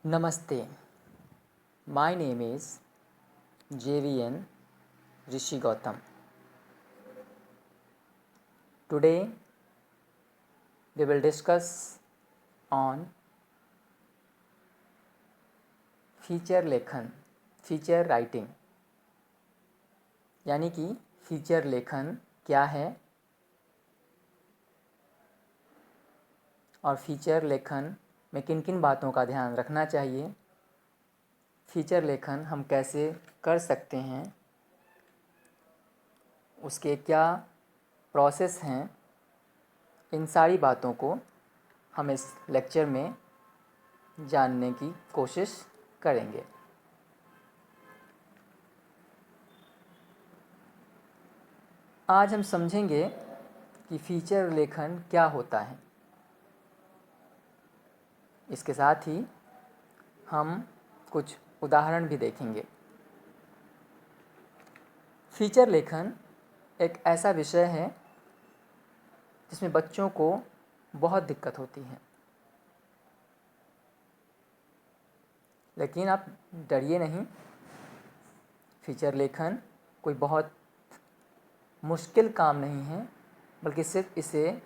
Namaste. My name is JVN Rishi Gautam. Today we will discuss on feature लेखन, feature writing, यानी कि feature लेखन क्या है और फीचर लेखन में किन किन बातों का ध्यान रखना चाहिए, फीचर लेखन हम कैसे कर सकते हैं, उसके क्या प्रोसेस हैं, इन सारी बातों को हम इस लेक्चर में जानने की कोशिश करेंगे। आज हम समझेंगे कि फीचर लेखन क्या होता है। इसके साथ ही हम कुछ उदाहरण भी देखेंगे। फीचर लेखन एक ऐसा विषय है जिसमें बच्चों को बहुत दिक्कत होती है, लेकिन आप डरिए नहीं। फीचर लेखन कोई बहुत मुश्किल काम नहीं है, बल्कि सिर्फ इसे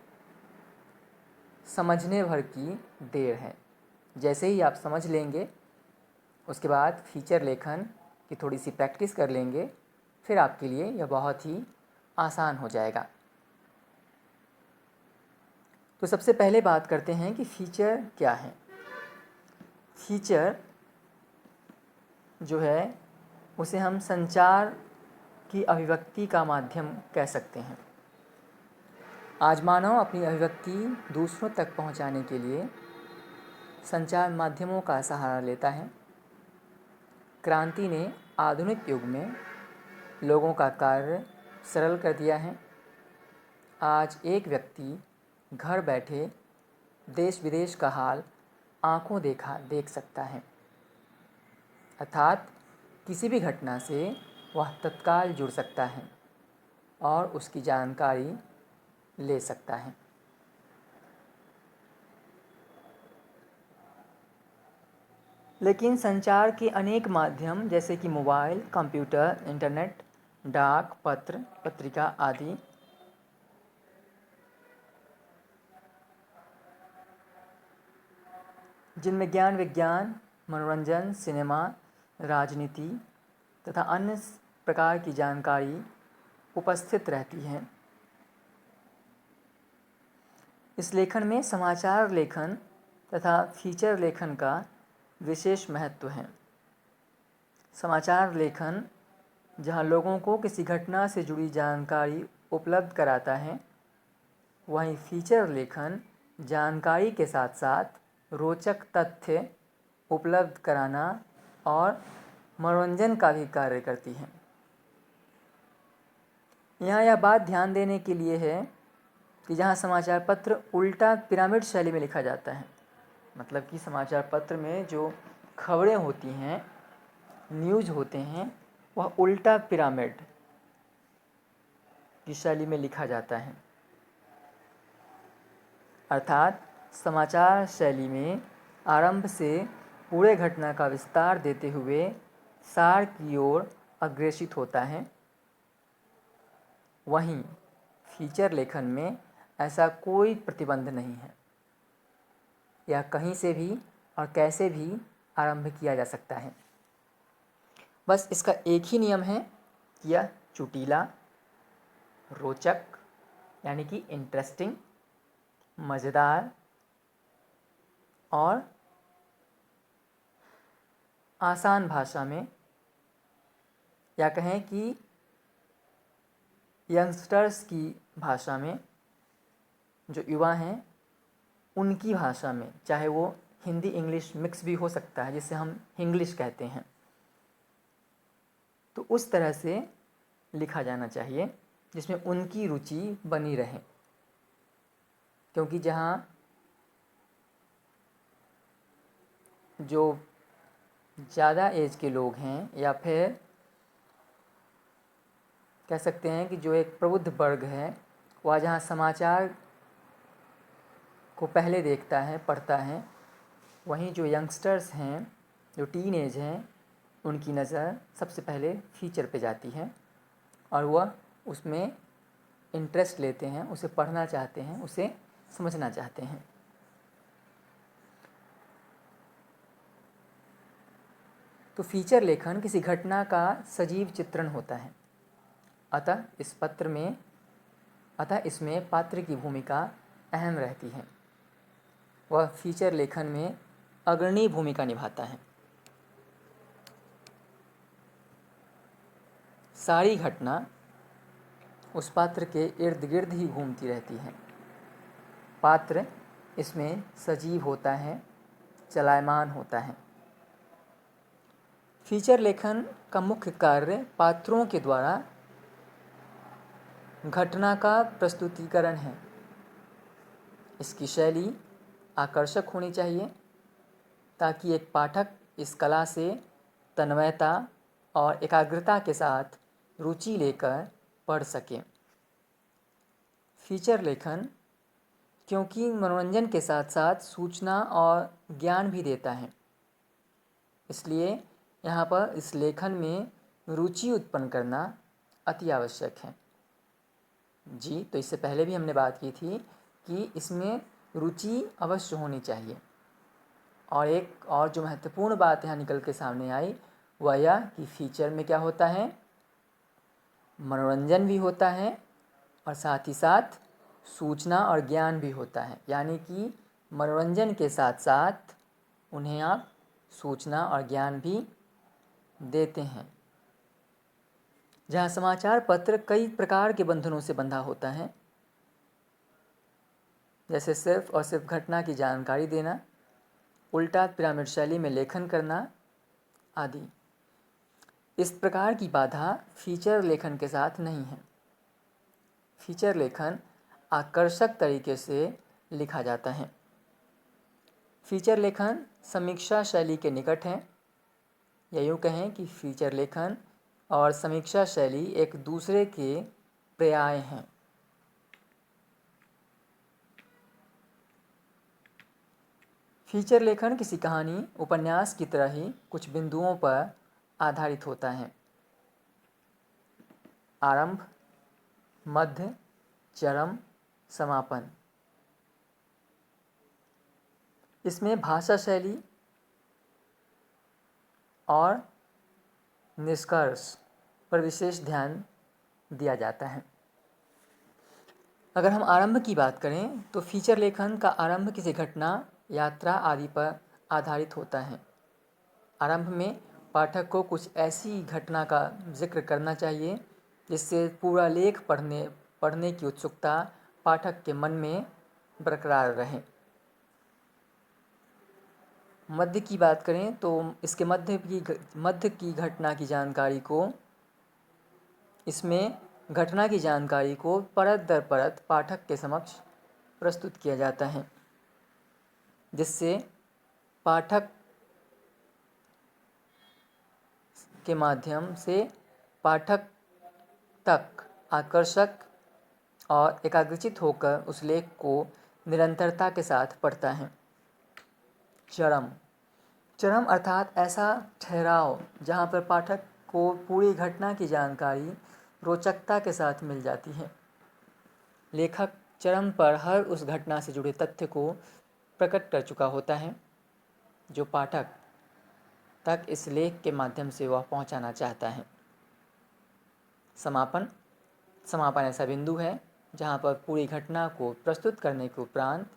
समझने भर की देर है। जैसे ही आप समझ लेंगे, उसके बाद फीचर लेखन की थोड़ी सी प्रैक्टिस कर लेंगे, फिर आपके लिए यह बहुत ही आसान हो जाएगा। तो सबसे पहले बात करते हैं कि फीचर क्या है। फीचर जो है उसे हम संचार की अभिव्यक्ति का माध्यम कह सकते हैं। आज मानव अपनी अभिव्यक्ति दूसरों तक पहुंचाने के लिए संचार माध्यमों का सहारा लेता है। क्रांति ने आधुनिक युग में लोगों का कार्य सरल कर दिया है। आज एक व्यक्ति घर बैठे देश विदेश का हाल आंखों देखा देख सकता है, अर्थात किसी भी घटना से वह तत्काल जुड़ सकता है और उसकी जानकारी ले सकता है। लेकिन संचार के अनेक माध्यम जैसे कि मोबाइल, कंप्यूटर, इंटरनेट, डाक, पत्र, पत्रिका आदि जिनमें ज्ञान विज्ञान, मनोरंजन, सिनेमा, राजनीति तथा अन्य प्रकार की जानकारी उपस्थित रहती है। इस लेखन में समाचार लेखन तथा फीचर लेखन का विशेष महत्व है। समाचार लेखन जहां लोगों को किसी घटना से जुड़ी जानकारी उपलब्ध कराता है, वहीं फीचर लेखन जानकारी के साथ साथ रोचक तथ्य उपलब्ध कराना और मनोरंजन का भी कार्य करती है। यहाँ यह बात ध्यान देने के लिए है कि जहाँ समाचार पत्र उल्टा पिरामिड शैली में लिखा जाता है, मतलब कि समाचार पत्र में जो खबरें होती हैं, न्यूज़ होते हैं, वह उल्टा पिरामिड की शैली में लिखा जाता है। अर्थात समाचार शैली में आरंभ से पूरे घटना का विस्तार देते हुए सार की ओर अग्रेसित होता है। वहीं फीचर लेखन में ऐसा कोई प्रतिबंध नहीं है। यह कहीं से भी और कैसे भी आरंभ किया जा सकता है। बस इसका एक ही नियम है कि यह चुटीला, रोचक यानी कि इंटरेस्टिंग, मज़ेदार और आसान भाषा में, या कहें कि यंगस्टर्स की भाषा में, जो युवा हैं उनकी भाषा में, चाहे वो हिंदी इंग्लिश मिक्स भी हो सकता है, जिसे हम हिंग्लिश कहते हैं, तो उस तरह से लिखा जाना चाहिए जिसमें उनकी रुचि बनी रहे। क्योंकि जहाँ जो ज़्यादा एज के लोग हैं, या फिर कह सकते हैं कि जो एक प्रबुद्ध वर्ग है, वह जहाँ समाचार को पहले देखता है, पढ़ता है, वहीं जो यंगस्टर्स हैं, जो टीन एज हैं, उनकी नज़र सबसे पहले फीचर पे जाती है और वह उसमें इंटरेस्ट लेते हैं, उसे पढ़ना चाहते हैं, उसे समझना चाहते हैं। तो फीचर लेखन किसी घटना का सजीव चित्रण होता है। अतः इसमें पात्र की भूमिका अहम रहती है। वह फीचर लेखन में अग्रणी भूमिका निभाता है। सारी घटना उस पात्र के इर्द गिर्द ही घूमती रहती है। पात्र इसमें सजीव होता है, चलायमान होता है। फीचर लेखन का मुख्य कार्य पात्रों के द्वारा घटना का प्रस्तुतिकरण है। इसकी शैली आकर्षक होनी चाहिए ताकि एक पाठक इस कला से तन्मयता और एकाग्रता के साथ रुचि लेकर पढ़ सके। फीचर लेखन क्योंकि मनोरंजन के साथ साथ सूचना और ज्ञान भी देता है, इसलिए यहाँ पर इस लेखन में रुचि उत्पन्न करना अति आवश्यक है। जी, तो इससे पहले भी हमने बात की थी कि इसमें रुचि अवश्य होनी चाहिए। और एक और जो महत्वपूर्ण बात यहाँ निकल के सामने आई वह यह कि फीचर में क्या होता है, मनोरंजन भी होता है और साथ ही साथ सूचना और ज्ञान भी होता है। यानी कि मनोरंजन के साथ साथ उन्हें आप सूचना और ज्ञान भी देते हैं। जहाँ समाचार पत्र कई प्रकार के बंधनों से बंधा होता है, जैसे सिर्फ और सिर्फ घटना की जानकारी देना, उल्टा पिरामिड शैली में लेखन करना आदि। इस प्रकार की बाधा फीचर लेखन के साथ नहीं है। फीचर लेखन आकर्षक तरीके से लिखा जाता है। फीचर लेखन समीक्षा शैली के निकट है, या यूँ कहें कि फीचर लेखन और समीक्षा शैली एक दूसरे के पर्याय हैं। फीचर लेखन किसी कहानी, उपन्यास की तरह ही कुछ बिंदुओं पर आधारित होता है। आरंभ, मध्य, चरम, समापन। इसमें भाषा शैली और निष्कर्ष पर विशेष ध्यान दिया जाता है। अगर हम आरंभ की बात करें तो फीचर लेखन का आरंभ किसी घटना, यात्रा आदि पर आधारित होता है। आरंभ में पाठक को कुछ ऐसी घटना का जिक्र करना चाहिए जिससे पूरा लेख पढ़ने की उत्सुकता पाठक के मन में बरकरार रहे। मध्य की बात करें तो इसके मध्य की घटना की जानकारी को, इसमें घटना की जानकारी को परत दर परत पाठक के समक्ष प्रस्तुत किया जाता है, जिससे पाठक के माध्यम से पाठक तक आकर्षक और एकाग्रचित होकर उस लेख को निरंतरता के साथ पढ़ता है। चरम अर्थात ऐसा ठहराव जहाँ पर पाठक को पूरी घटना की जानकारी रोचकता के साथ मिल जाती है। लेखक चरम पर हर उस घटना से जुड़े तथ्य को प्रकट कर चुका होता है जो पाठक तक इस लेख के माध्यम से वह पहुंचाना चाहता है। समापन ऐसा बिंदु है जहां पर पूरी घटना को प्रस्तुत करने के उपरांत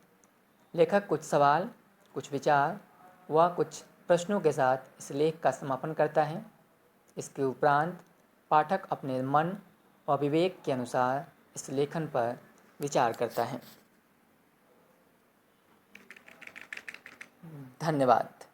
लेखक कुछ सवाल, कुछ विचार व कुछ प्रश्नों के साथ इस लेख का समापन करता है। इसके उपरांत पाठक अपने मन और विवेक के अनुसार इस लेखन पर विचार करता है। धन्यवाद।